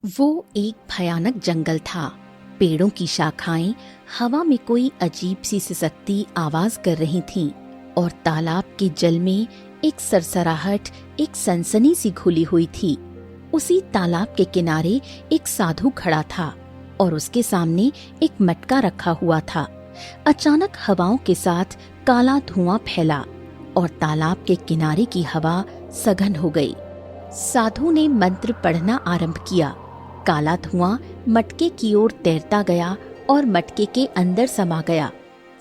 वो एक भयानक जंगल था। पेड़ों की शाखाएं हवा में कोई अजीब सी सिसकती आवाज कर रही थीं और तालाब के जल में एक सरसराहट, एक सनसनी सी घुली हुई थी। उसी तालाब के किनारे एक साधु खड़ा था और उसके सामने एक मटका रखा हुआ था। अचानक हवाओं के साथ काला धुआं फैला और तालाब के किनारे की हवा सघन हो गई। साधु ने मंत्र पढ़ना आरंभ किया। काला धुआं मटके की ओर तैरता गया और मटके के अंदर समा गया।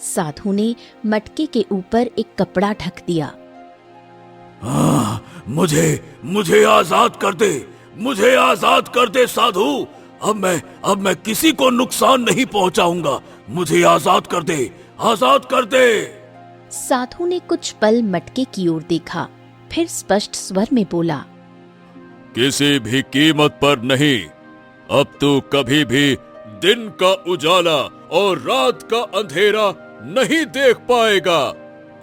साधु ने मटके के ऊपर एक कपड़ा ढक दिया। मुझे आजाद कर दे, मुझे आजाद कर दे साधु। अब मैं किसी को नुकसान नहीं पहुंचाऊंगा। मुझे आजाद कर दे, आजाद कर दे। साधु ने कुछ पल मटके की ओर देखा, फिर स्पष्ट स्वर में बोला, किसी भी कीमत पर नहीं। अब तू कभी भी दिन का उजाला और रात का अंधेरा नहीं देख पाएगा।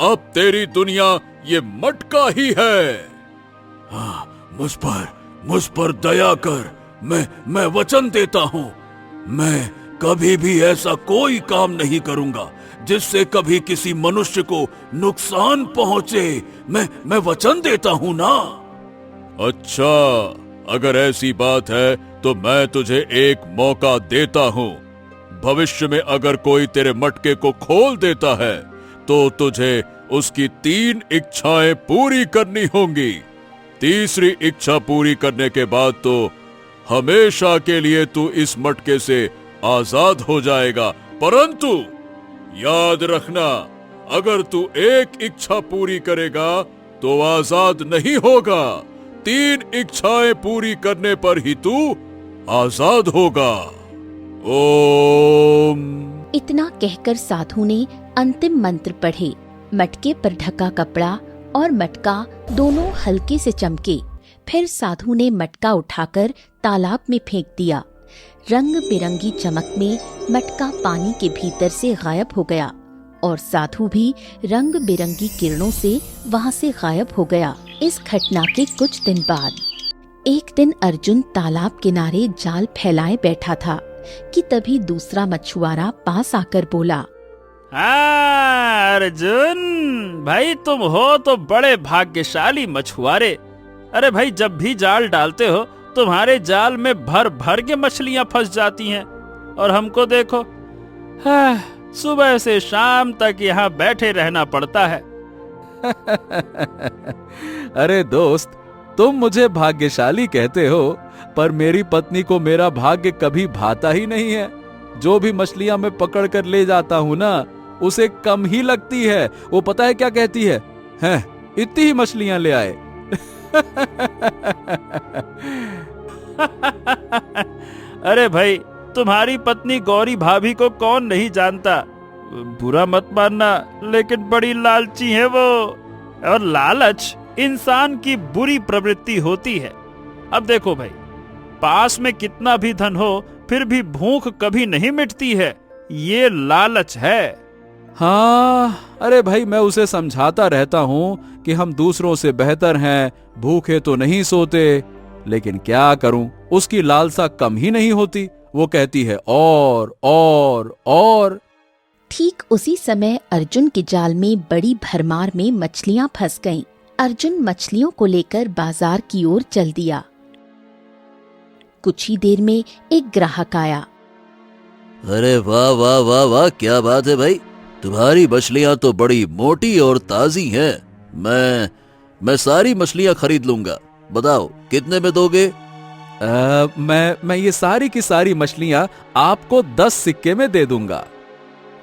अब तेरी दुनिया ये मटका ही है। मुझ पर दया कर। मैं वचन देता हूँ, मैं कभी भी ऐसा कोई काम नहीं करूंगा जिससे कभी किसी मनुष्य को नुकसान पहुंचे। मैं वचन देता हूँ ना। अच्छा, अगर ऐसी बात है तो मैं तुझे एक मौका देता हूँ। भविष्य में अगर कोई तेरे मटके को खोल देता है तो तुझे उसकी 3 इच्छाएं पूरी करनी होंगी। तीसरी इच्छा पूरी करने के बाद तो हमेशा के लिए तू इस मटके से आजाद हो जाएगा। परंतु याद रखना, अगर तू एक इच्छा पूरी करेगा तो आजाद नहीं होगा। 3 इच्छाएं पूरी करने पर ही तू आजाद होगा। ओम। इतना कहकर साधु ने अंतिम मंत्र पढ़े। मटके पर ढका कपड़ा और मटका दोनों हल्के से चमके। फिर साधु ने मटका उठाकर तालाब में फेंक दिया। रंग बिरंगी चमक में मटका पानी के भीतर से गायब हो गया और साधु भी रंग बिरंगी किरणों से वहां से गायब हो गया। इस घटना के कुछ दिन बाद एक दिन अर्जुन तालाब किनारे जाल फैलाए बैठा था कि तभी दूसरा मछुआरा पास आकर बोला, हाँ अर्जुन भाई, तुम हो तो बड़े भाग्यशाली मछुआरे। अरे भाई, जब भी जाल डालते हो तुम्हारे जाल में भर भर के मछलियां फंस जाती हैं और हमको देखो, हाँ, सुबह से शाम तक यहाँ बैठे रहना पड़ता है। अरे दोस्त, तुम मुझे भाग्यशाली कहते हो, पर मेरी पत्नी को मेरा भाग्य कभी भाता ही नहीं है। जो भी मछलियां मैं पकड़ कर ले जाता हूँ ना, उसे कम ही लगती है। वो पता है क्या कहती है? हैं, इतनी ही मछलियां ले आए। अरे भाई, तुम्हारी पत्नी गौरी भाभी को कौन नहीं जानता। बुरा मत मानना, लेकिन बड़ी लालची है वो, और लालच इंसान की बुरी प्रवृत्ति होती है। अब देखो भाई, पास में कितना भी धन हो फिर भी भूख कभी नहीं मिटती है। ये लालच है। हाँ, अरे भाई, मैं उसे समझाता रहता हूँ कि हम दूसरों से बेहतर हैं, भूखे तो नहीं सोते, लेकिन क्या करूं, उसकी लालसा कम ही नहीं होती। वो कहती है और। ठीक उसी समय अर्जुन के जाल में बड़ी भरमार में मछलियां फंस गईं। अर्जुन मछलियों को लेकर बाजार की ओर चल दिया। कुछ ही देर में एक ग्राहक आया। अरे वाह वाह वाह वाह, क्या बात है भाई, तुम्हारी मछलियां तो बड़ी मोटी और ताजी हैं। मैं सारी मछलियां खरीद लूंगा। बताओ कितने में दोगे? मैं ये सारी की सारी मछलियां आपको 10 सिक्के में दे दूंगा।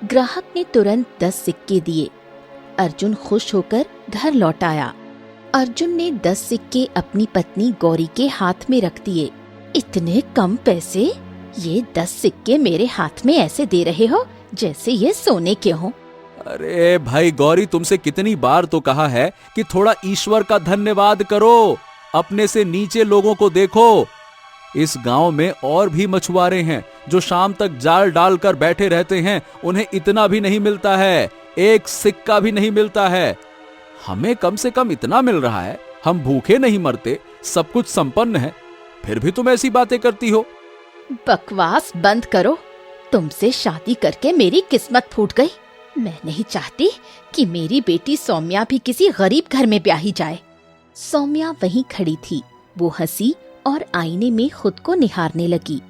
ग्राहक ने तुरंत 10 सिक्के दिए। अर्जुन खुश होकर घर लौट आया। अर्जुन ने 10 सिक्के अपनी पत्नी गौरी के हाथ में रख दिए। इतने कम पैसे? ये 10 सिक्के मेरे हाथ में ऐसे दे रहे हो जैसे ये सोने के हों। अरे भाई गौरी, तुमसे कितनी बार तो कहा है कि थोड़ा ईश्वर का धन्यवाद करो, अपने से नीचे लोगों को देखो। इस गांव में और भी मछुआरे हैं जो शाम तक जाल डालकर बैठे रहते हैं, उन्हें इतना भी नहीं मिलता है, 1 सिक्का भी नहीं मिलता है। हमें कम से कम इतना मिल रहा है, हम भूखे नहीं मरते, सब कुछ संपन्न है। फिर भी तुम ऐसी बातें करती हो। बकवास बंद करो। तुमसे शादी करके मेरी किस्मत फूट गई। मैं नहीं चाहती कि मेरी बेटी सौम्या भी किसी गरीब घर में ब्याही जाए। सौम्या वहीं खड़ी थी। वो हंसी और आईने में खुद को निहारने लगी।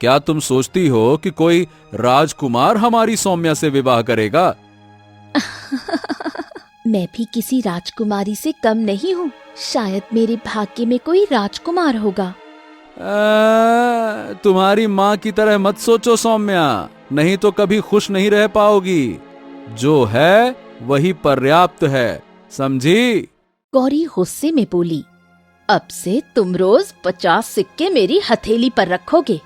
क्या तुम सोचती हो कि कोई राजकुमार हमारी सौम्या से विवाह करेगा? मैं भी किसी राजकुमारी से कम नहीं हूँ। शायद मेरे भाग्य में कोई राजकुमार होगा। तुम्हारी माँ की तरह मत सोचो सौम्या, नहीं तो कभी खुश नहीं रह पाओगी। जो है वही पर्याप्त है, समझी? गौरी गुस्से में बोली, अब से तुम रोज 50 सिक्के मेरी हथेली पर रखोगे।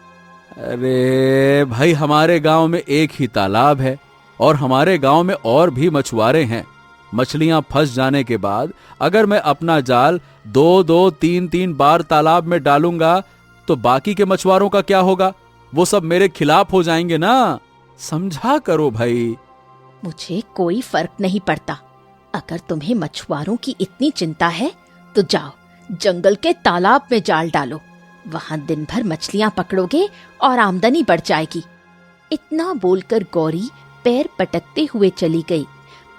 अरे भाई, हमारे गांव में एक ही तालाब है और हमारे गांव में और भी मछुआरे हैं। मछलियां फंस जाने के बाद अगर मैं अपना जाल 2-2, 3-3 बार तालाब में डालूंगा तो बाकी के मछुआरों का क्या होगा? वो सब मेरे खिलाफ हो जाएंगे ना। समझा करो भाई। मुझे कोई फर्क नहीं पड़ता। अगर तुम्हें मछुआरों की इतनी चिंता है तो जाओ जंगल के तालाब में जाल डालो। वहां दिन भर मछलियां पकड़ोगे और आमदनी बढ़ जाएगी। इतना बोलकर गौरी पैर पटकते हुए चली गई।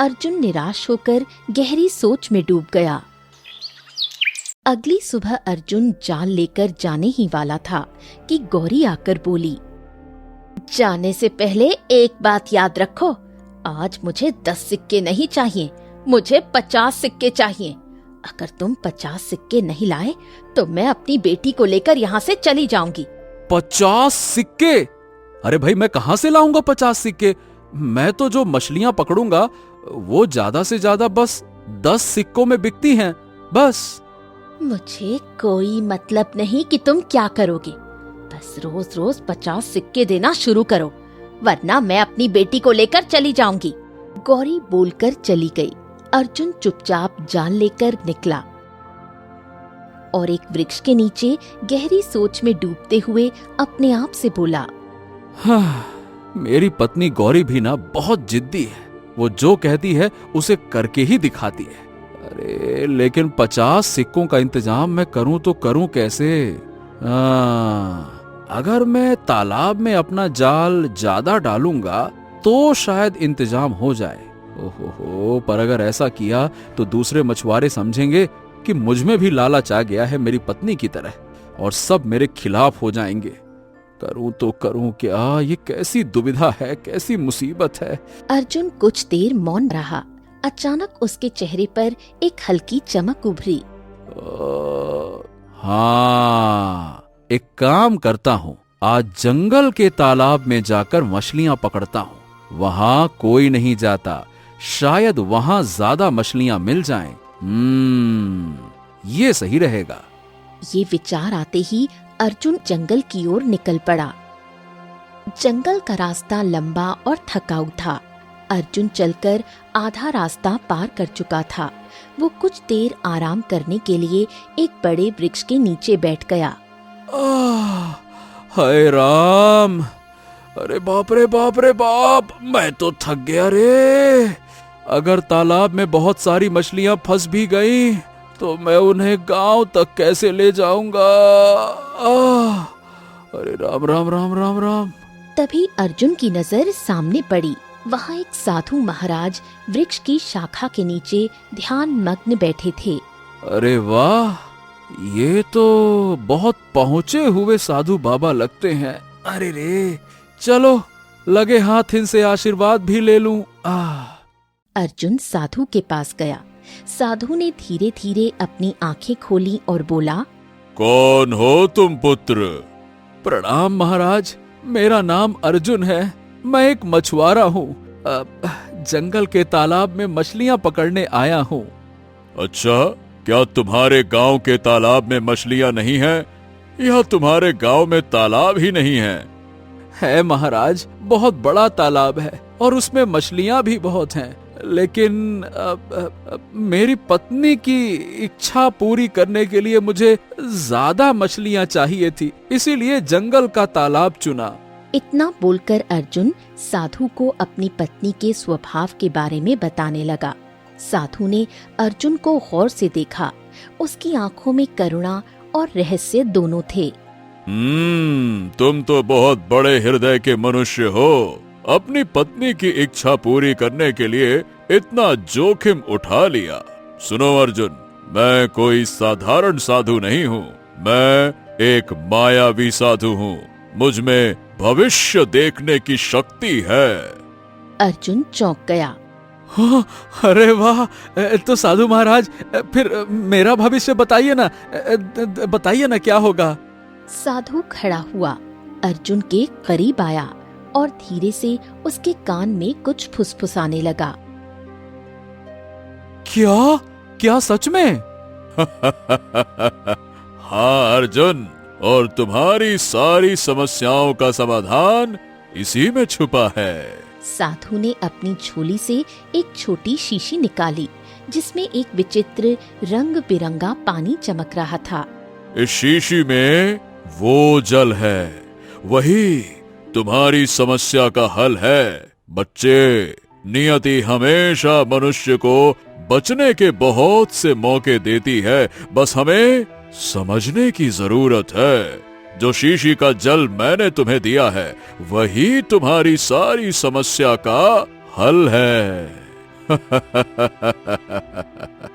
अर्जुन निराश होकर गहरी सोच में डूब गया। अगली सुबह अर्जुन जाल लेकर जाने ही वाला था कि गौरी आकर बोली, जाने से पहले एक बात याद रखो, आज मुझे 10 सिक्के नहीं चाहिए, मुझे 50 सिक्के चाहिए। अगर तुम 50 सिक्के नहीं लाए तो मैं अपनी बेटी को लेकर यहाँ से चली जाऊंगी। 50 सिक्के? अरे भाई, मैं कहां से लाऊंगा 50 सिक्के? मैं तो जो मछलियां पकड़ूंगा वो ज्यादा से ज्यादा बस 10 सिक्कों में बिकती हैं, बस। मुझे कोई मतलब नहीं कि तुम क्या करोगे। बस रोज रोज 50 सिक्के देना शुरू करो, वरना मैं अपनी बेटी को लेकर चली जाऊंगी। गौरी बोलकर चली गई। अर्जुन चुपचाप जान लेकर निकला और एक वृक्ष के नीचे गहरी सोच में डूबते हुए अपने आप से बोला, हाँ, मेरी पत्नी गौरी भी ना बहुत जिद्दी है। वो जो कहती है उसे करके ही दिखाती है। अरे लेकिन 50 सिक्कों का इंतजाम मैं करूं तो करूं कैसे? अगर मैं तालाब में अपना जाल ज्यादा डालूंगा तो शायद इंतजाम हो जाए। ओहो, पर अगर ऐसा किया तो दूसरे मछुआरे समझेंगे कि मुझ में भी लालच आ गया है मेरी पत्नी की तरह, और सब मेरे खिलाफ हो जाएंगे। करूं तो करूं क्या? ये कैसी दुविधा है, कैसी मुसीबत है। अर्जुन कुछ देर मौन रहा। अचानक उसके चेहरे पर एक हल्की चमक उभरी। हाँ, एक काम करता हूँ, आज जंगल के तालाब में जाकर मछलियां पकड़ता हूँ। वहां कोई नहीं जाता, शायद वहां ज्यादा मछलियां मिल जाएं। ये सही रहेगा। ये विचार आते ही अर्जुन जंगल की ओर निकल पड़ा। जंगल का रास्ता लंबा और थकाऊ था। अर्जुन चलकर आधा रास्ता पार कर चुका था। वो कुछ देर आराम करने के लिए एक बड़े वृक्ष के नीचे बैठ गया। हाय राम! अरे बाप रे बाप रे बाप, मैं तो थक गया रे। अगर तालाब में बहुत सारी मछलियां फंस भी गई तो मैं उन्हें गांव तक कैसे ले जाऊंगा? अरे राम राम राम राम राम। तभी अर्जुन की नजर सामने पड़ी। वहाँ एक साधु महाराज वृक्ष की शाखा के नीचे ध्यान मग्न बैठे थे। अरे वाह, ये तो बहुत पहुंचे हुए साधु बाबा लगते हैं। अरे रे, चलो लगे हाथ इनसे आशीर्वाद भी ले लूं। अर्जुन साधु के पास गया। साधु ने धीरे धीरे अपनी आंखें खोली और बोला, कौन हो तुम पुत्र? प्रणाम महाराज, मेरा नाम अर्जुन है। मैं एक मछुआरा हूँ। जंगल के तालाब में मछलियाँ पकड़ने आया हूँ। अच्छा, क्या तुम्हारे गांव के तालाब में मछलियाँ नहीं हैं? या तुम्हारे गांव में तालाब ही नहीं है महाराज, बहुत बड़ा तालाब है और उसमें मछलियाँ भी बहुत हैं। लेकिन मेरी पत्नी की इच्छा पूरी करने के लिए मुझे ज्यादा मछलियाँ चाहिए थी, इसीलिए जंगल का तालाब चुना। इतना बोलकर अर्जुन साधु को अपनी पत्नी के स्वभाव के बारे में बताने लगा। साधु ने अर्जुन को गौर से देखा। उसकी आंखों में करुणा और रहस्य दोनों थे। तुम तो बहुत बड़े हृदय के मनुष्य हो। अपनी पत्नी की इच्छा पूरी करने के लिए इतना जोखिम उठा लिया। सुनो अर्जुन, मैं कोई साधारण साधु नहीं हूँ। मैं एक मायावी साधु हूँ। मुझ में भविष्य देखने की शक्ति है। अर्जुन चौंक गया। हाँ, अरे वाह, तो साधु महाराज फिर मेरा भविष्य बताइए ना, बताइए ना क्या होगा। साधु खड़ा हुआ, अर्जुन के करीब आया और धीरे से उसके कान में कुछ फुसफुसाने लगा। क्या क्या सच में? हाँ अर्जुन, और तुम्हारी सारी समस्याओं का समाधान इसी में छुपा है। साधु ने अपनी झोली से एक छोटी शीशी निकाली जिसमें एक विचित्र रंग बिरंगा पानी चमक रहा था। इस शीशी में वो जल है, वही तुम्हारी समस्या का हल है। बच्चे, नियति हमेशा मनुष्य को बचने के बहुत से मौके देती है, बस हमें समझने की जरूरत है। जो शीशी का जल मैंने तुम्हें दिया है वही तुम्हारी सारी समस्या का हल है।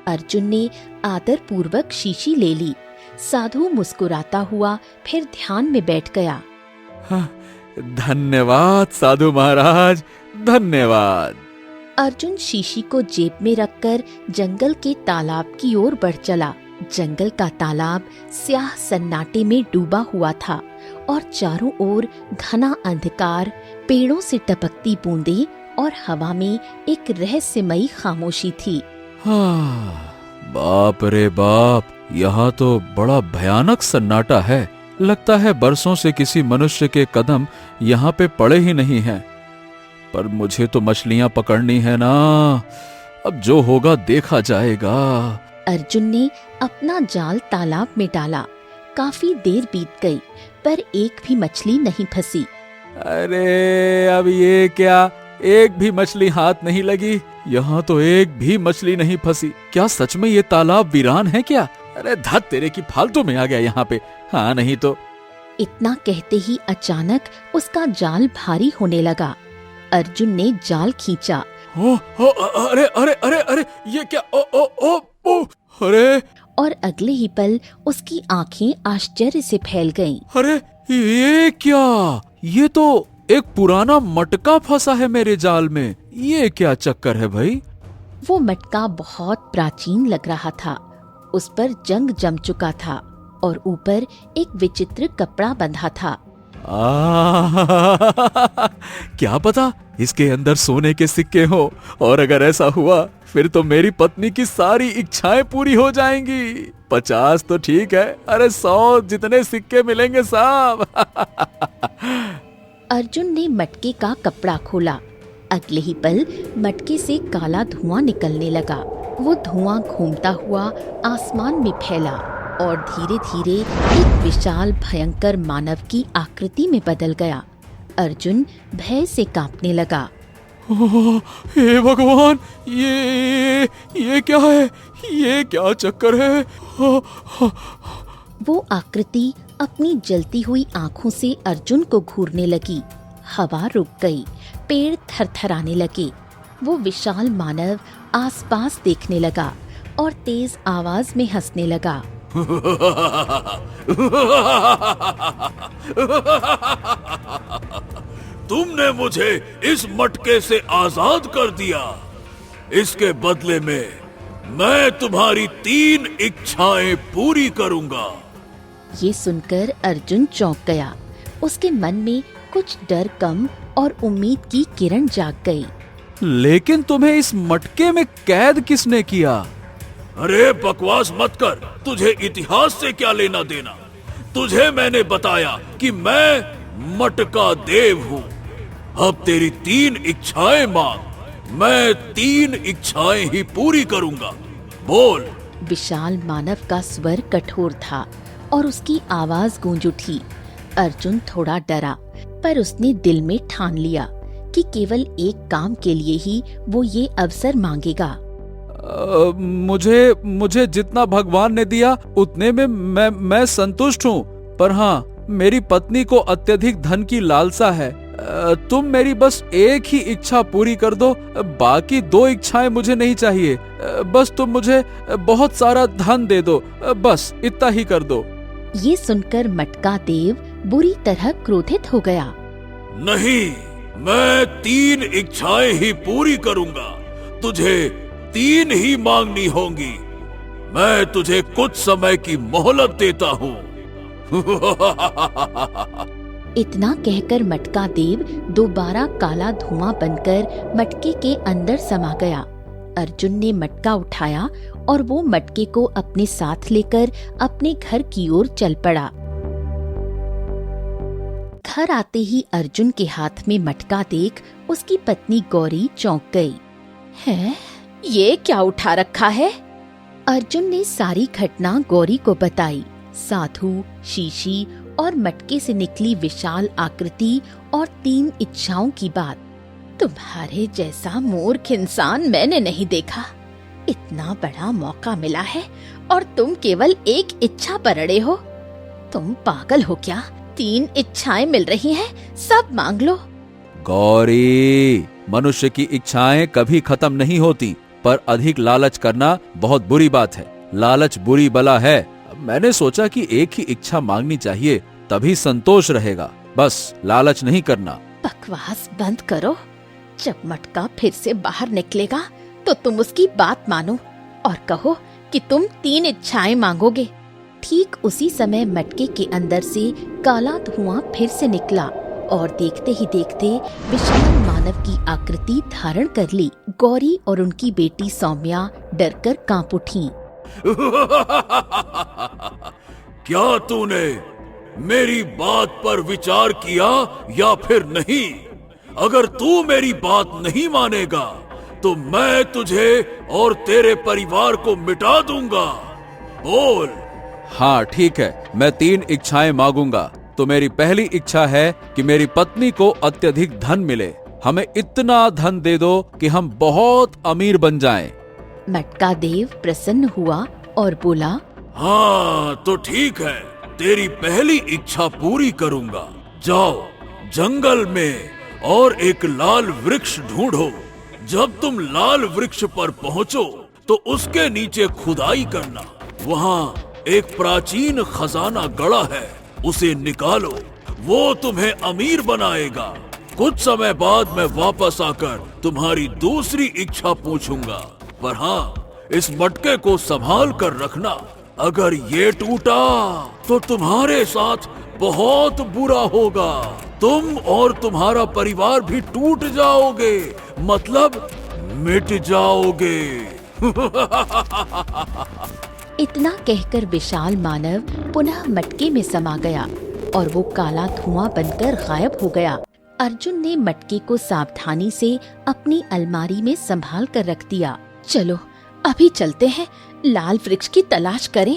अर्जुन ने आदर पूर्वक शीशी ले ली। साधु मुस्कुराता हुआ फिर ध्यान में बैठ गया। धन्यवाद साधु महाराज, धन्यवाद। अर्जुन शीशी को जेब में रखकर जंगल के तालाब की ओर बढ़ चला। जंगल का तालाब स्याह सन्नाटे में डूबा हुआ था और चारों ओर घना अंधकार, पेड़ों से टपकती बूंदें और हवा में एक रहस्यमयी खामोशी थी। बाप रे बाप, यहाँ तो बड़ा भयानक सन्नाटा है। लगता है बरसों से किसी मनुष्य के कदम यहाँ पे पड़े ही नहीं हैं। पर मुझे तो मछलियाँ पकड़नी है ना, अब जो होगा देखा जाएगा। अर्जुन ने अपना जाल तालाब में डाला। काफी देर बीत गई पर एक भी मछली नहीं फंसी। अरे अब ये क्या, एक भी मछली हाथ नहीं लगी। यहाँ तो एक भी मछली नहीं फंसी। क्या सच में ये तालाब वीरान है क्या? अरे धत तेरे की, फालतू में आ गया यहाँ पे। हाँ नहीं तो। इतना कहते ही अचानक उसका जाल भारी होने लगा। अर्जुन ने जाल खींचा। अरे अरे अरे अरे, ये क्या? ओ अरे! और अगले ही पल उसकी आंखें आश्चर्य से फैल गईं। अरे ये क्या? ये तो एक पुराना मटका फंसा है मेरे जाल में। ये क्या चक्कर है भाई? वो मटका बहुत प्राचीन लग रहा था। उस पर जंग जम चुका था और ऊपर एक विचित्र कपड़ा बंधा था। क्या पता इसके अंदर सोने के सिक्के हो, और अगर ऐसा हुआ फिर तो मेरी पत्नी की सारी इच्छाएं पूरी हो जाएंगी। 50 तो ठीक है, अरे 100 जितने सिक्के मिलेंगे साहब। अर्जुन ने मटके का कपड़ा खोला। अगले ही पल मटके से काला धुआं निकलने लगा। वो धुआं घूमता हुआ आसमान में फैला और धीरे धीरे एक विशाल भयंकर मानव की आकृति में बदल गया। अर्जुन भय से कांपने लगा। हे भगवान, ये क्या है? ये क्या चक्कर है? वो आकृति अपनी जलती हुई आंखों से अर्जुन को घूरने लगी। हवा रुक गई, पेड़ थरथराने लगे। वो विशाल मानव आसपास देखने लगा और तेज आवाज में हंसने लगा। तुमने मुझे इस मटके से आजाद कर दिया। इसके बदले में मैं तुम्हारी 3 इच्छाएं पूरी करूंगा। ये सुनकर अर्जुन चौंक गया। उसके मन में कुछ डर कम और उम्मीद की किरण जाग गई। लेकिन तुम्हें इस मटके में कैद किसने किया? अरे बकवास मत कर, तुझे इतिहास से क्या लेना देना। तुझे मैंने बताया कि मैं मटका देव हूँ। अब तेरी 3 इच्छाएं मांग, मैं 3 इच्छाएं ही पूरी करूंगा। बोल। विशाल मानव का स्वर कठोर था और उसकी आवाज गूंज उठी। अर्जुन थोड़ा डरा, पर उसने दिल में ठान लिया कि केवल एक काम के लिए ही वो ये अवसर मांगेगा। मुझे जितना भगवान ने दिया उतने में मैं संतुष्ट हूँ। पर हाँ, मेरी पत्नी को अत्यधिक धन की लालसा है। तुम मेरी बस एक ही इच्छा पूरी कर दो, बाकी 2 इच्छाएं मुझे नहीं चाहिए। बस तुम मुझे बहुत सारा धन दे दो, बस इतना ही कर दो। ये सुनकर मटका देव बुरी तरह क्रोधित हो गया। नहीं, मैं 3 इच्छाएं ही पूरी करूंगा। तुझे 3 ही मांगनी होंगी। मैं तुझे कुछ समय की मोहलत देता हूँ। इतना कहकर मटका देव दोबारा काला धुआं बनकर मटके के अंदर समा गया। अर्जुन ने मटका उठाया और वो मटके को अपने साथ लेकर अपने घर की ओर चल पड़ा। घर आते ही अर्जुन के हाथ में मटका देख उसकी पत्नी गौरी चौंक गई। है, ये क्या उठा रखा है? अर्जुन ने सारी घटना गौरी को बताई। साधु, शीशी और मटके से निकली विशाल आकृति और 3 इच्छाओं की बात। तुम्हारे जैसा मूर्ख इंसान मैंने नहीं देखा। इतना बड़ा मौका मिला है और तुम केवल एक इच्छा पर अड़े हो। तुम पागल हो क्या? 3 इच्छाएं मिल रही हैं, सब मांग लो। गौरी, मनुष्य की इच्छाएं कभी खत्म नहीं होती, पर अधिक लालच करना बहुत बुरी बात है। लालच बुरी बला है। मैंने सोचा कि एक ही इच्छा मांगनी चाहिए, तभी संतोष रहेगा। बस लालच नहीं करना। बकवास बंद करो। जब मटका फिर से बाहर निकलेगा तो तुम उसकी बात मानो और कहो कि तुम 3 इच्छाएं मांगोगे। ठीक उसी समय मटके के अंदर से काला धुआं फिर से निकला और देखते ही देखते विशाल मानव की आकृति धारण कर ली। गौरी और उनकी बेटी सौम्या डरकर कांप उठी। क्या तूने मेरी बात पर विचार किया या फिर नहीं? अगर तू मेरी बात नहीं मानेगा तो मैं तुझे और तेरे परिवार को मिटा दूंगा। बोल। हाँ ठीक है, मैं 3 इच्छाएं मांगूंगा। तो मेरी पहली इच्छा है कि मेरी पत्नी को अत्यधिक धन मिले। हमें इतना धन दे दो कि हम बहुत अमीर बन जाएं। मटका देव प्रसन्न हुआ और बोला, हाँ तो ठीक है, तेरी पहली इच्छा पूरी करूंगा। जाओ जंगल में और एक लाल वृक्ष ढूंढो। जब तुम लाल वृक्ष पर पहुंचो तो उसके नीचे खुदाई करना। वहाँ एक प्राचीन खजाना गड़ा है, उसे निकालो। वो तुम्हें अमीर बनाएगा। कुछ समय बाद मैं वापस आकर तुम्हारी दूसरी इच्छा पूछूंगा। पर हाँ, इस मटके को संभाल कर रखना। अगर ये टूटा तो तुम्हारे साथ बहुत बुरा होगा। तुम और तुम्हारा परिवार भी टूट जाओगे, मतलब मिट जाओगे। इतना कहकर विशाल मानव पुनः मटके में समा गया और वो काला धुआं बनकर गायब हो गया। अर्जुन ने मटके को सावधानी से अपनी अलमारी में संभाल कर रख दिया। चलो अभी चलते हैं, लाल वृक्ष की तलाश करें।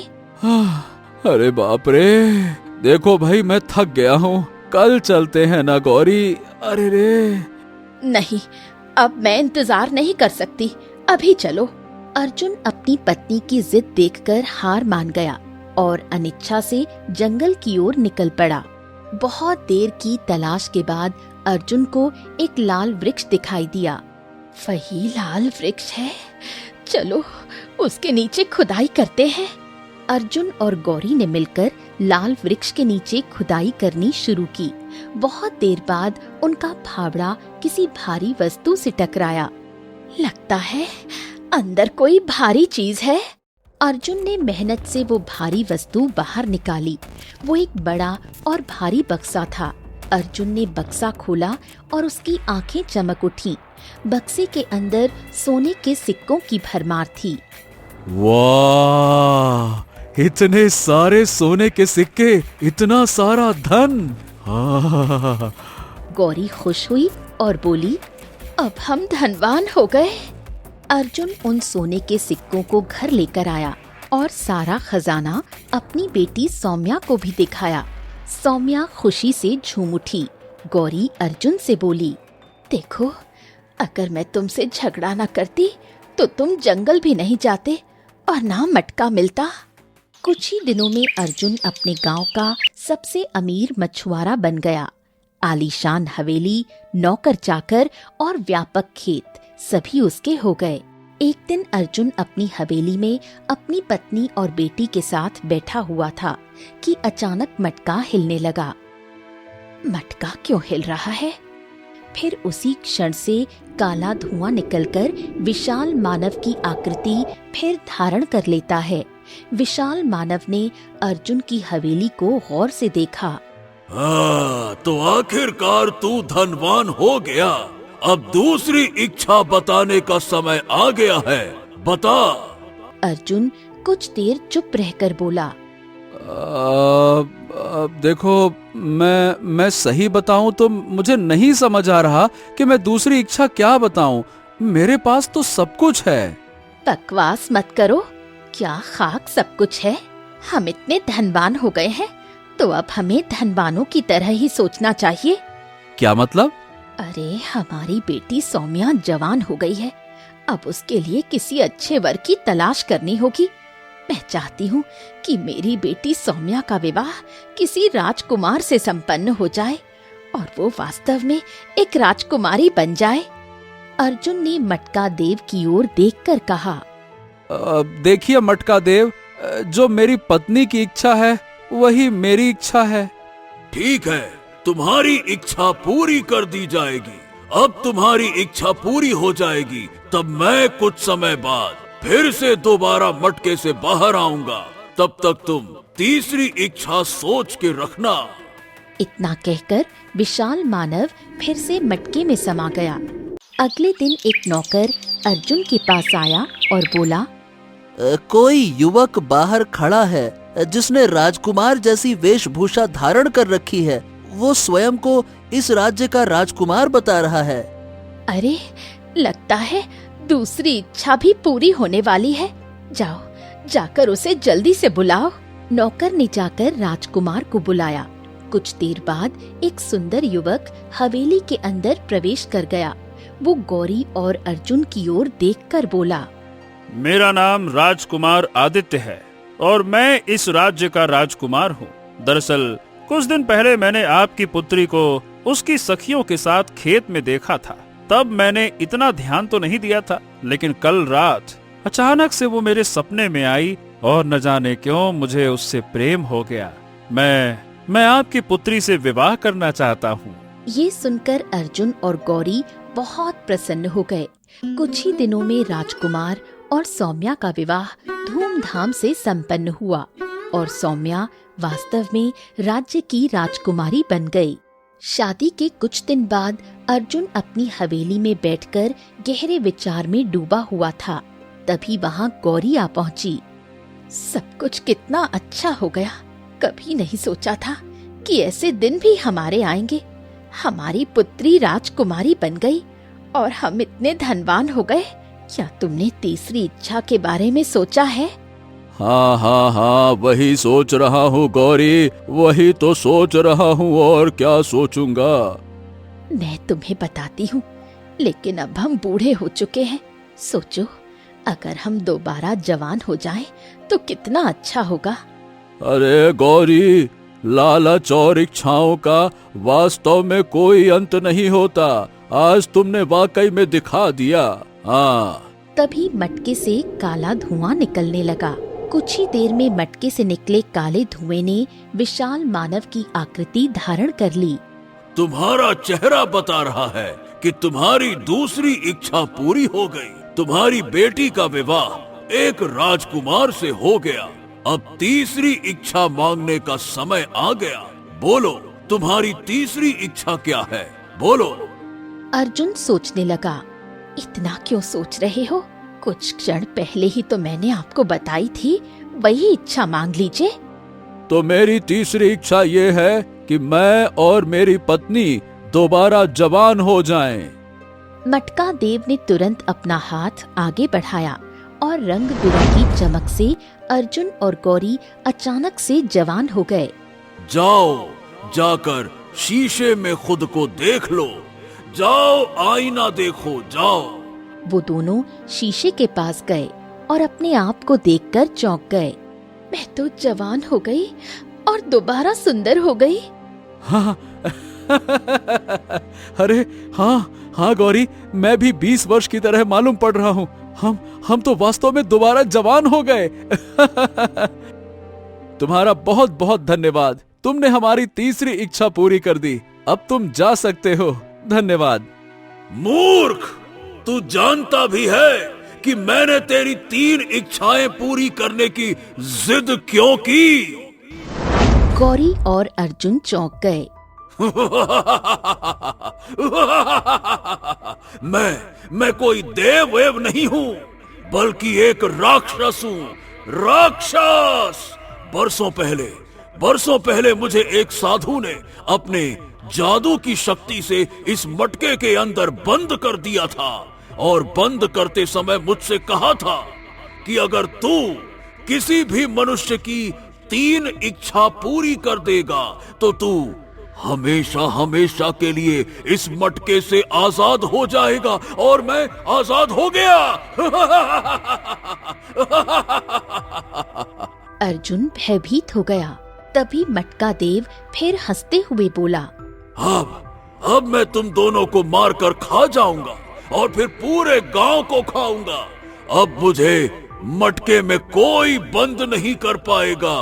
अरे बाप रे, देखो भाई मैं थक गया हूँ। कल चलते हैं ना गौरी? अरे रे। नहीं, अब मैं इंतजार नहीं कर सकती, अभी चलो। अर्जुन अपनी पत्नी की जिद देखकर हार मान गया और अनिच्छा से जंगल की ओर निकल पड़ा। बहुत देर की तलाश के बाद अर्जुन को एक लाल वृक्ष दिखाई दिया। वही लाल वृक्ष है, चलो उसके नीचे खुदाई करते हैं। अर्जुन और गौरी ने मिलकर लाल वृक्ष के नीचे खुदाई करनी शुरू की। बहुत देर बाद उनका फावड़ा किसी भारी वस्तु से टकराया। लगता है अंदर कोई भारी चीज है। अर्जुन ने मेहनत से वो भारी वस्तु बाहर निकाली। वो एक बड़ा और भारी बक्सा था। अर्जुन ने बक्सा खोला और उसकी आंखें चमक उठीं। बक्से के अंदर सोने के सिक्कों की भरमार थी। वाह, इतने सारे सोने के सिक्के, इतना सारा धन। गौरी खुश हुई और बोली, अब हम धनवान हो गए। अर्जुन उन सोने के सिक्कों को घर लेकर आया और सारा खजाना अपनी बेटी सौम्या को भी दिखाया। सौम्या खुशी से झूम उठी। गौरी अर्जुन से बोली, देखो, अगर मैं तुमसे झगड़ा न करती तो तुम जंगल भी नहीं जाते और ना मटका मिलता। कुछ ही दिनों में अर्जुन अपने गांव का सबसे अमीर मछुआरा बन गया। आलीशान हवेली, नौकर चाकर और व्यापक खेत सभी उसके हो गए। एक दिन अर्जुन अपनी हवेली में अपनी पत्नी और बेटी के साथ बैठा हुआ था कि अचानक मटका हिलने लगा। मटका क्यों हिल रहा है? फिर उसी क्षण से काला धुआं निकलकर विशाल मानव की आकृति फिर धारण कर लेता है। विशाल मानव ने अर्जुन की हवेली को गौर से देखा। हाँ, तो आखिरकार तू धनवान हो गया। अब दूसरी इच्छा बताने का समय आ गया है, बता। अर्जुन कुछ देर चुप रहकर बोला। देखो, मैं सही बताऊं तो मुझे नहीं समझ आ रहा कि मैं दूसरी इच्छा क्या बताऊं। मेरे पास तो सब कुछ है। बकवास मत करो। क्या खाक सब कुछ है? हम इतने धनवान हो गए हैं तो अब हमें धनवानों की तरह ही सोचना चाहिए। क्या मतलब? अरे, हमारी बेटी सौम्या जवान हो गई है। अब उसके लिए किसी अच्छे वर की तलाश करनी होगी। मैं चाहती हूँ कि मेरी बेटी सौम्या का विवाह किसी राजकुमार से संपन्न हो जाए और वो वास्तव में एक राजकुमारी बन जाए। अर्जुन ने मटका देव की ओर देखकर कहा। देखिए मटका देव, जो मेरी पत्नी की इच्छा है वही मेरी इच्छा है। ठीक है, तुम्हारी इच्छा पूरी कर दी जाएगी। अब तुम्हारी इच्छा पूरी हो जाएगी तब मैं कुछ समय बाद फिर से दोबारा मटके से बाहर आऊंगा। तब तक तुम तीसरी इच्छा सोच के रखना। इतना कहकर विशाल मानव फिर से मटके में समा गया। अगले दिन एक नौकर अर्जुन के पास आया और बोला, कोई युवक बाहर खड़ा है जिसने राजकुमार जैसी वेशभूषा धारण कर रखी है। वो स्वयं को इस राज्य का राजकुमार बता रहा है। अरे, लगता है दूसरी इच्छा भी पूरी होने वाली है। जाओ, जाकर उसे जल्दी से बुलाओ। नौकर ने जाकर राजकुमार को बुलाया। कुछ देर बाद एक सुंदर युवक हवेली के अंदर प्रवेश कर गया। वो गौरी और अर्जुन की ओर देखकर बोला, मेरा नाम राजकुमार आदित्य है और मैं इस राज्य का राजकुमार हूँ। दरअसल कुछ दिन पहले मैंने आपकी पुत्री को उसकी सखियों के साथ खेत में देखा था। तब मैंने इतना ध्यान तो नहीं दिया था, लेकिन कल रात अचानक से वो मेरे सपने में आई और न जाने क्यों मुझे उससे प्रेम हो गया। मैं आपकी पुत्री से विवाह करना चाहता हूँ। ये सुनकर अर्जुन और गौरी बहुत प्रसन्न हो गए। कुछ ही दिनों में राजकुमार और सौम्या का विवाह धूमधाम से संपन्न हुआ और सौम्या वास्तव में राज्य की राजकुमारी बन गई। शादी के कुछ दिन बाद अर्जुन अपनी हवेली में बैठकर गहरे विचार में डूबा हुआ था। तभी वहाँ गौरी आ पहुंची। सब कुछ कितना अच्छा हो गया। कभी नहीं सोचा था कि ऐसे दिन भी हमारे आएंगे। हमारी पुत्री राजकुमारी बन गई और हम इतने धनवान हो गए। क्या तुमने तीसरी इच्छा के बारे में सोचा है? हाँ, वही सोच रहा हूँ गौरी, वही तो सोच रहा हूँ, और क्या सोचूंगा। मैं तुम्हें बताती हूँ, लेकिन अब हम बूढ़े हो चुके हैं। सोचो, अगर हम दोबारा जवान हो जाएं, तो कितना अच्छा होगा। अरे गौरी, लालच और इच्छाओं का वास्तव में कोई अंत नहीं होता। आज तुमने वाकई में दिखा दिया। हाँ। तभी मटके से काला धुआं निकलने लगा। कुछ ही देर में मटके से निकले काले धुएं ने विशाल मानव की आकृति धारण कर ली। तुम्हारा चेहरा बता रहा है कि तुम्हारी दूसरी इच्छा पूरी हो गई। तुम्हारी बेटी का विवाह एक राजकुमार से हो गया। अब तीसरी इच्छा मांगने का समय आ गया। बोलो, तुम्हारी तीसरी इच्छा क्या है? बोलो। अर्जुन सोचने लगा। इतना क्यों सोच रहे हो? कुछ क्षण पहले ही तो मैंने आपको बताई थी। वही इच्छा मांग लीजिए। तो मेरी तीसरी इच्छा ये है कि मैं और मेरी पत्नी दोबारा जवान हो जाएं। मटका देव ने तुरंत अपना हाथ आगे बढ़ाया और रंग बिरंगी चमक से अर्जुन और गौरी अचानक से जवान हो गए। जाओ, जाकर शीशे में खुद को देख लो। जाओ, आईना देखो, जाओ। वो दोनों शीशे के पास गए और अपने आप को देखकर चौंक गए। मैं तो जवान हो गई और दोबारा सुंदर हो गई। हाँ अरे हाँ गौरी, मैं भी 20 वर्ष की तरह मालूम पड़ रहा हूँ। हम तो वास्तव में दोबारा जवान हो गए। तुम्हारा बहुत बहुत धन्यवाद, तुमने हमारी तीसरी इच्छा पूरी कर दी। अब तुम जा सकते हो। धन्यवाद। मूर्ख, तू जानता भी है कि मैंने तेरी 3 इच्छाएं पूरी करने की जिद क्यों की? गौरी और अर्जुन चौंक गए। मैं कोई देव वेव नहीं हूँ, बल्कि एक राक्षस हूँ। राक्षस! बरसों पहले मुझे एक साधु ने अपने जादू की शक्ति से इस मटके के अंदर बंद कर दिया था और बंद करते समय मुझसे कहा था कि अगर तू किसी भी मनुष्य की 3 इच्छा पूरी कर देगा तो तू हमेशा हमेशा के लिए इस मटके से आजाद हो जाएगा। और मैं आजाद हो गया। अर्जुन भयभीत हो गया। तभी मटका देव फिर हंसते हुए बोला, अब मैं तुम दोनों को मारकर खा जाऊंगा और फिर पूरे गांव को खाऊंगा। अब मुझे मटके में कोई बंद नहीं कर पाएगा।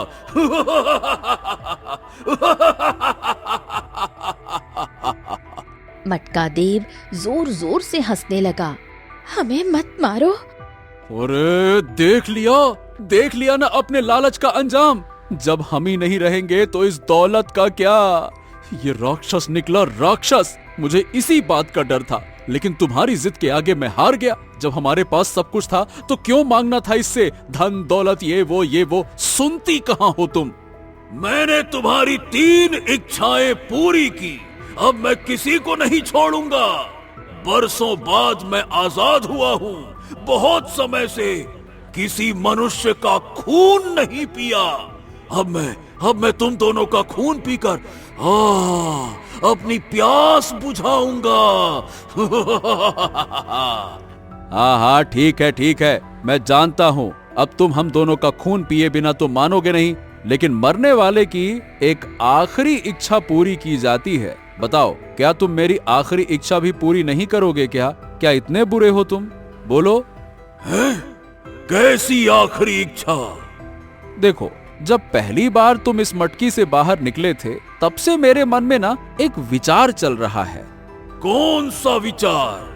मटका देव जोर जोर से हंसने लगा। हमें मत मारो। अरे देख लिया ना अपने लालच का अंजाम। जब हम ही नहीं रहेंगे तो इस दौलत का क्या? ये राक्षस निकला राक्षस। मुझे इसी बात का डर था, लेकिन तुम्हारी जिद के आगे मैं हार गया। जब हमारे पास सब कुछ था तो क्यों मांगना था इससे? धन दौलत ये वो सुनती कहाँ हो तुम? मैंने तुम्हारी 3 इच्छाएं पूरी की। अब मैं किसी को नहीं छोड़ूंगा। बरसों बाद मैं आजाद हुआ हूँ। बहुत समय से किसी मनुष्य का खून नहीं पिया। अब मैं तुम दोनों का खून पीकर अपनी प्यास बुझाऊंगा। हाँ ठीक है, मैं जानता हूँ अब तुम हम दोनों का खून पिए बिना तो मानोगे नहीं, लेकिन मरने वाले की एक आखिरी इच्छा पूरी की जाती है। बताओ, क्या तुम मेरी आखिरी इच्छा भी पूरी नहीं करोगे क्या? क्या इतने बुरे हो तुम? बोलो। कैसी आखिरी इच्छा? देखो, जब पहली बार तुम इस मटकी से बाहर निकले थे तब से मेरे मन में ना एक विचार चल रहा है। कौन सा विचार?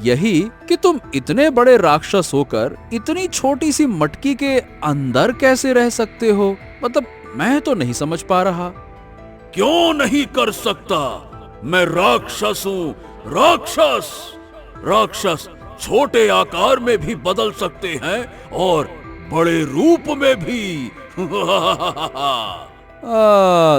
यही कि तुम इतने बड़े राक्षस होकर इतनी छोटी सी मटकी के अंदर कैसे रह सकते हो? मतलब मैं तो नहीं समझ पा रहा। क्यों नहीं कर सकता? मैं राक्षस हूँ। राक्षस छोटे आकार में भी बदल सकते हैं और बड़े रूप में भी।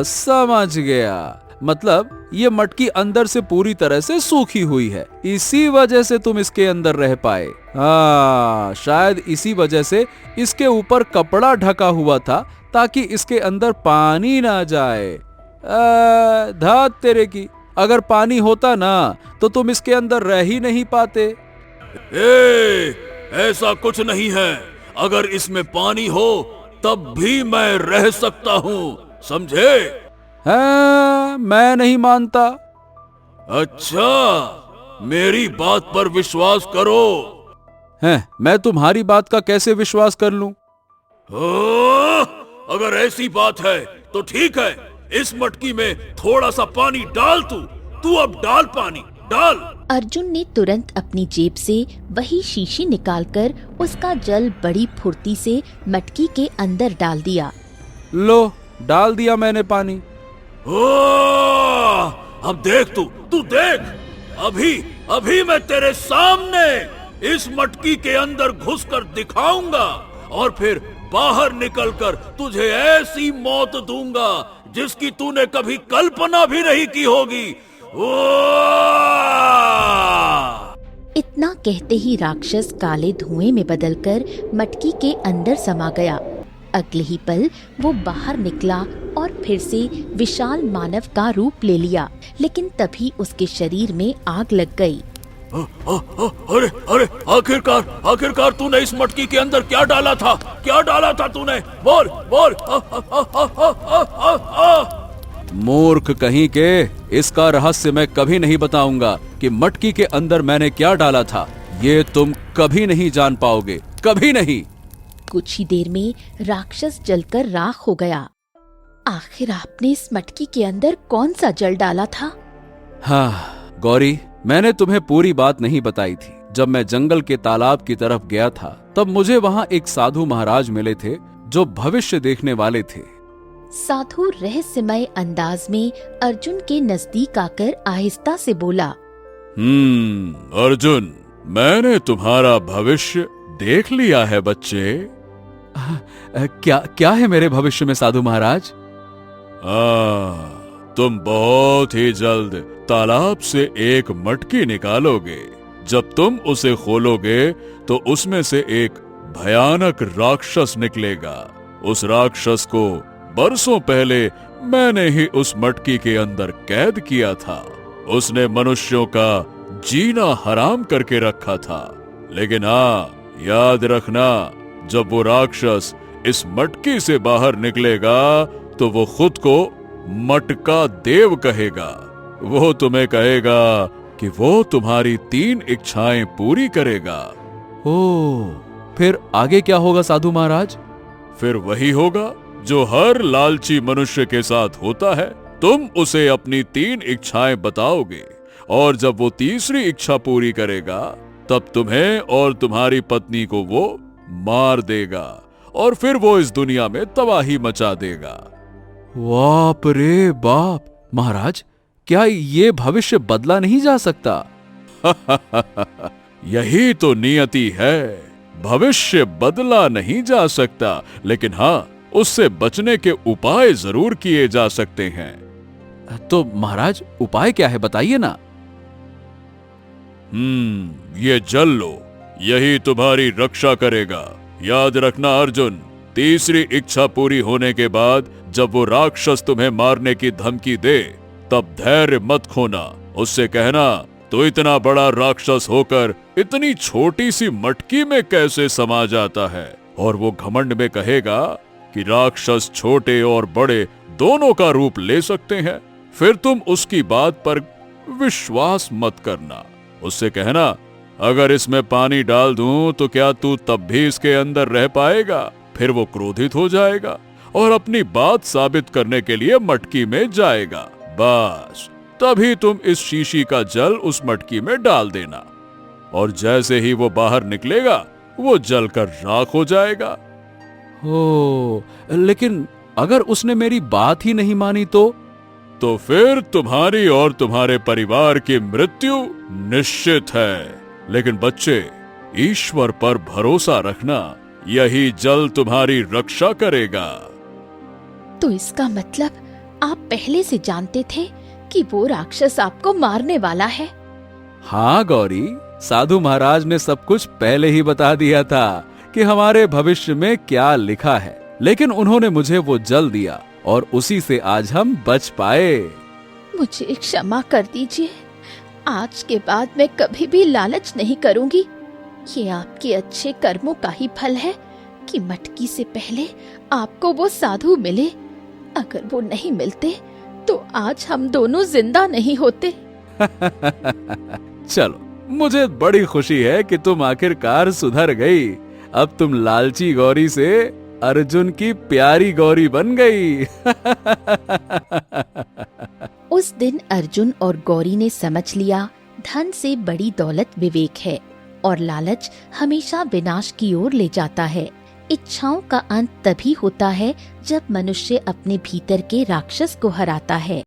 समझ गया। मतलब ये मटकी अंदर से पूरी तरह से सूखी हुई है, इसी वजह से तुम इसके अंदर रह पाए। शायद इसी वजह से इसके ऊपर कपड़ा ढका हुआ था ताकि इसके अंदर पानी ना जाए। धात तेरे की, अगर पानी होता ना तो तुम इसके अंदर रह ही नहीं पाते। ऐसा कुछ नहीं है। अगर इसमें पानी हो तब भी मैं रह सकता हूँ, समझे? मैं नहीं मानता। अच्छा, मेरी बात पर विश्वास करो। मैं तुम्हारी बात का कैसे विश्वास कर लूं? अगर ऐसी बात है तो ठीक है, इस मटकी में थोड़ा सा पानी डाल। तू अब डाल पानी, डाल। अर्जुन ने तुरंत अपनी जेब से वही शीशी निकालकर उसका जल बड़ी फुर्ती से मटकी के अंदर डाल दिया। लो, डाल दिया मैंने पानी। अब देख, तू देख, अभी मैं तेरे सामने इस मटकी के अंदर घुसकर दिखाऊंगा और फिर बाहर निकलकर तुझे ऐसी मौत दूंगा जिसकी तूने कभी कल्पना भी नहीं की होगी। इतना कहते ही राक्षस काले धुएं में बदलकर मटकी के अंदर समा गया। अगले ही पल वो बाहर निकला और फिर से विशाल मानव का रूप ले लिया, लेकिन तभी उसके शरीर में आग लग गई। अरे अरे, आखिरकार तूने इस मटकी के अंदर क्या डाला था? क्या डाला था तूने? बोल बोल। मूर्ख कहीं के, इसका रहस्य मैं कभी नहीं बताऊंगा कि मटकी के अंदर मैंने क्या डाला था। ये तुम कभी नहीं जान पाओगे, कभी नहीं। कुछ ही देर में राक्षस जलकर राख हो गया। आखिर आपने इस मटकी के अंदर कौन सा जल डाला था? हाँ गौरी, मैंने तुम्हें पूरी बात नहीं बताई थी। जब मैं जंगल के तालाब की तरफ गया था तब मुझे वहाँ एक साधु महाराज मिले थे जो भविष्य देखने वाले थे। साधु रहस्यमय अंदाज में अर्जुन के नजदीक आकर आहिस्ता से बोला, अर्जुन, मैंने तुम्हारा भविष्य देख लिया है बच्चे। क्या है मेरे भविष्य में साधु महाराज? तुम बहुत ही जल्द तालाब से एक मटकी निकालोगे। जब तुम उसे खोलोगे तो उसमें से एक भयानक राक्षस निकलेगा। उस राक्षस को बरसों पहले मैंने ही उस मटकी के अंदर कैद किया था। उसने मनुष्यों का जीना हराम करके रखा था। लेकिन हाँ, याद रखना, जब वो राक्षस इस मटकी से बाहर निकलेगा तो वो खुद को मटका देव कहेगा। वो तुम्हें कहेगा कि वो तुम्हारी 3 इच्छाएं पूरी करेगा। ओह, फिर आगे क्या होगा साधु महाराज? फिर वही होगा जो हर लालची मनुष्य के साथ होता है। तुम उसे अपनी 3 इच्छाएं बताओगे और जब वो तीसरी इच्छा पूरी करेगा तब तुम्हें और तुम्हारी पत्नी को वो मार देगा और फिर वो इस दुनिया में तबाही मचा देगा। बाप रे बाप! महाराज, क्या ये भविष्य बदला नहीं जा सकता? यही तो नियति है। भविष्य बदला नहीं जा सकता, लेकिन हाँ, उससे बचने के उपाय जरूर किए जा सकते हैं। तो महाराज, उपाय क्या है, बताइए ना। ये जल लो, यही तुम्हारी रक्षा करेगा। याद रखना अर्जुन, तीसरी इच्छा पूरी होने के बाद जब वो राक्षस तुम्हें मारने की धमकी दे तब धैर्य मत खोना। उससे कहना, तो इतना बड़ा राक्षस होकर इतनी छोटी सी मटकी में कैसे समा जाता है? और वो घमंड में कहेगा कि राक्षस छोटे और बड़े दोनों का रूप ले सकते हैं। फिर तुम उसकी बात पर विश्वास मत करना। उससे कहना, अगर इसमें पानी डाल दूं तो क्या तू तब भी इसके अंदर रह पाएगा? फिर वो क्रोधित हो जाएगा और अपनी बात साबित करने के लिए मटकी में जाएगा। बस तभी तुम इस शीशी का जल उस मटकी में डाल देना और जैसे ही वो बाहर निकलेगा वो जलकर राख हो जाएगा। ओ, लेकिन अगर उसने मेरी बात ही नहीं मानी तो फिर तुम्हारी और तुम्हारे परिवार की मृत्यु निश्चित है। लेकिन बच्चे, ईश्वर पर भरोसा रखना, यही जल तुम्हारी रक्षा करेगा। तो इसका मतलब आप पहले से जानते थे कि वो राक्षस आपको मारने वाला है? हाँ गौरी, साधु महाराज ने सब कुछ पहले ही बता दिया था कि हमारे भविष्य में क्या लिखा है। लेकिन उन्होंने मुझे वो जल दिया और उसी से आज हम बच पाए। मुझे क्षमा कर दीजिए। आज के बाद मैं कभी भी लालच नहीं करूंगी। ये आपके अच्छे कर्मों का ही फल है कि मटकी से पहले आपको वो साधु मिले। अगर वो नहीं मिलते तो आज हम दोनों जिंदा नहीं होते। चलो, मुझे बड़ी खुशी है कि तुम आखिरकार सुधर गई। अब तुम लालची गौरी से अर्जुन की प्यारी गौरी बन गई। उस दिन अर्जुन और गौरी ने समझ लिया, धन से बड़ी दौलत विवेक है और लालच हमेशा विनाश की ओर ले जाता है। इच्छाओं का अंत तभी होता है जब मनुष्य अपने भीतर के राक्षस को हराता है।